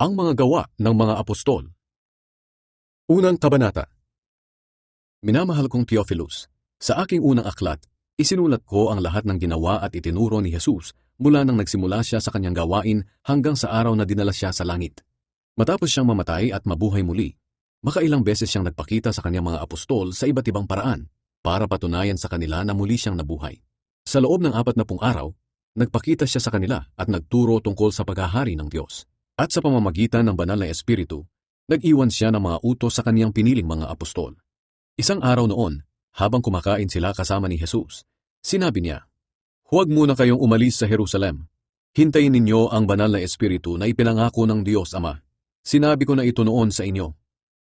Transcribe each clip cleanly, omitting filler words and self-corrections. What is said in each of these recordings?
Ang mga gawa ng mga apostol. Unang kabanata. Minamahal kong Theophilus, sa aking unang aklat, isinulat ko ang lahat ng ginawa at itinuro ni Jesus mula nang nagsimula siya sa kanyang gawain hanggang sa araw na dinala siya sa langit. Matapos siyang mamatay at mabuhay muli, makailang beses siyang nagpakita sa kanyang mga apostol sa iba't ibang paraan para patunayan sa kanila na muli siyang nabuhay. Sa loob ng 40 araw, nagpakita siya sa kanila at nagturo tungkol sa paghahari ng Diyos. At sa pamamagitan ng banal na Espiritu, nag-iwan siya ng mga utos sa kaniyang piniling mga apostol. Isang araw noon, habang kumakain sila kasama ni Jesus, sinabi niya, "Huwag muna kayong umalis sa Jerusalem. Hintayin ninyo ang banal na Espiritu na ipinangako ng Diyos Ama. Sinabi ko na ito noon sa inyo.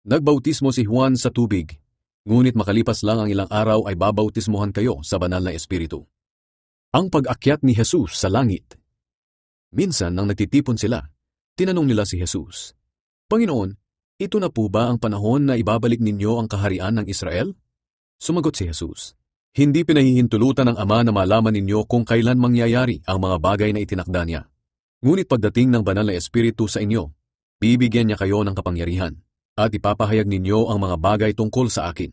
Nagbautismo si Juan sa tubig, ngunit makalipas lang ang ilang araw ay babautismohan kayo sa banal na Espiritu." Ang pag-akyat ni Jesus sa langit. Minsan nang nagtitipon sila, tinanong nila si Jesus, "Panginoon, ito na po ba ang panahon na ibabalik ninyo ang kaharian ng Israel?" Sumagot si Jesus, "Hindi pinahihintulutan ng Ama na malaman ninyo kung kailan mangyayari ang mga bagay na itinakda niya. Ngunit pagdating ng banal na Espiritu sa inyo, bibigyan niya kayo ng kapangyarihan, at ipapahayag ninyo ang mga bagay tungkol sa akin.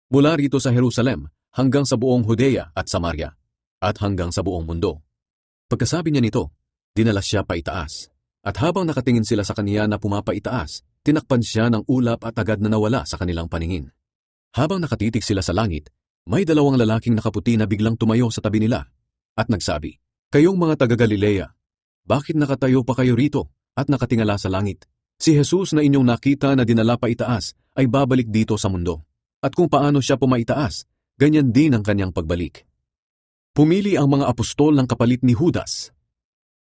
Mula rito sa Jerusalem hanggang sa buong Judea at Samaria, at hanggang sa buong mundo." Pagkasabi niya nito, dinala siya paitaas. At habang nakatingin sila sa kaniya na pumapaitaas, tinakpan siya ng ulap at agad na nawala sa kanilang paningin. Habang nakatitig sila sa langit, may dalawang lalaking nakaputi na biglang tumayo sa tabi nila at nagsabi, "Kayong mga taga-Galilea, bakit nakatayo pa kayo rito at nakatingala sa langit? Si Jesus na inyong nakita na dinala paitaas ay babalik dito sa mundo. At kung paano siya pumaitaas, ganyan din ang kanyang pagbalik." Pumili ang mga apostol ng kapalit ni Judas.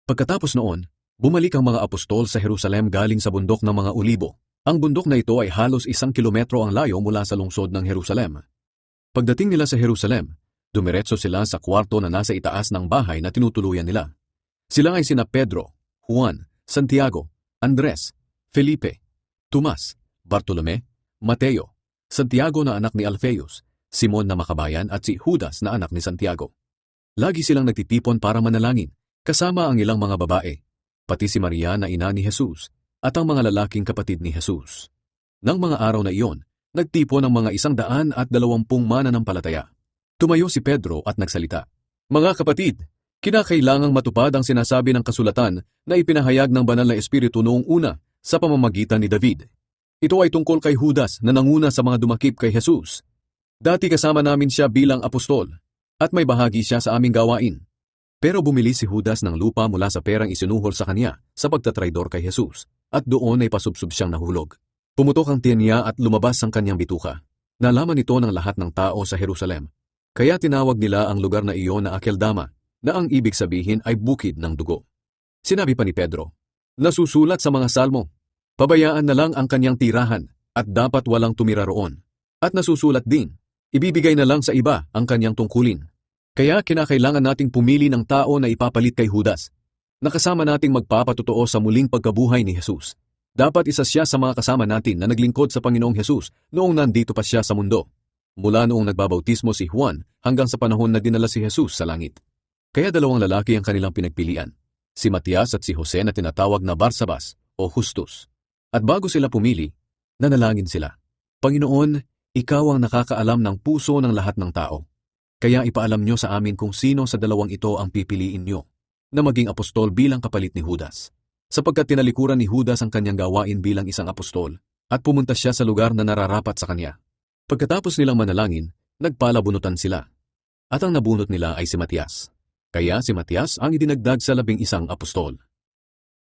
Pagkatapos noon, bumalik ang mga apostol sa Jerusalem galing sa bundok ng mga Olibo. Ang bundok na ito ay halos 1 kilometro ang layo mula sa lungsod ng Jerusalem. Pagdating nila sa Jerusalem, dumiretso sila sa kwarto na nasa itaas ng bahay na tinutuluyan nila. Sila ay sina Pedro, Juan, Santiago, Andres, Felipe, Tomas, Bartolome, Mateo, Santiago na anak ni Alfeus, Simon na makabayan at si Judas na anak ni Santiago. Lagi silang nagtitipon para manalangin, kasama ang ilang mga babae, pati si Maria na ina ni Jesus, at ang mga lalaking kapatid ni Jesus. Nang mga araw na iyon, nagtipon ang mga 120 mananampalataya. Tumayo si Pedro at nagsalita, "Mga kapatid, kinakailangang matupad ang sinasabi ng kasulatan na ipinahayag ng banal na Espiritu noong una sa pamamagitan ni David. Ito ay tungkol kay Judas na nanguna sa mga dumakip kay Jesus. Dati kasama namin siya bilang apostol, at may bahagi siya sa aming gawain. Pero bumili si Judas ng lupa mula sa perang isinuhol sa kanya sa pagtatraidor kay Jesus, at doon ay pasubsob siyang nahulog. Pumutok ang tiyan niya at lumabas ang kanyang bituka. Nalaman ito ng lahat ng tao sa Jerusalem. Kaya tinawag nila ang lugar na iyon na Akeldama, na ang ibig sabihin ay bukid ng dugo." Sinabi pa ni Pedro, "Nasusulat sa mga salmo, pabayaan na lang ang kanyang tirahan at dapat walang tumira roon. At nasusulat din, ibibigay na lang sa iba ang kanyang tungkulin. Kaya kinakailangan nating pumili ng tao na ipapalit kay Judas, nakasama nating magpapatotoo sa muling pagkabuhay ni Jesus. Dapat isa siya sa mga kasama natin na naglingkod sa Panginoong Jesus noong nandito pa siya sa mundo, mula noong nagbabautismo si Juan hanggang sa panahon na dinala si Jesus sa langit." Kaya dalawang lalaki ang kanilang pinagpilian, si Matias at si Jose na tinatawag na Barsabas o Justus. At bago sila pumili, nanalangin sila, "Panginoon, ikaw ang nakakaalam ng puso ng lahat ng tao. Kaya ipaalam niyo sa amin kung sino sa dalawang ito ang pipiliin niyo na maging apostol bilang kapalit ni Judas." Sapagkat tinalikuran ni Judas ang kanyang gawain bilang isang apostol at pumunta siya sa lugar na nararapat sa kanya. Pagkatapos nilang manalangin, nagpalabunutan sila. At ang nabunot nila ay si Matias. Kaya si Matias ang idinagdag sa 11 apostol.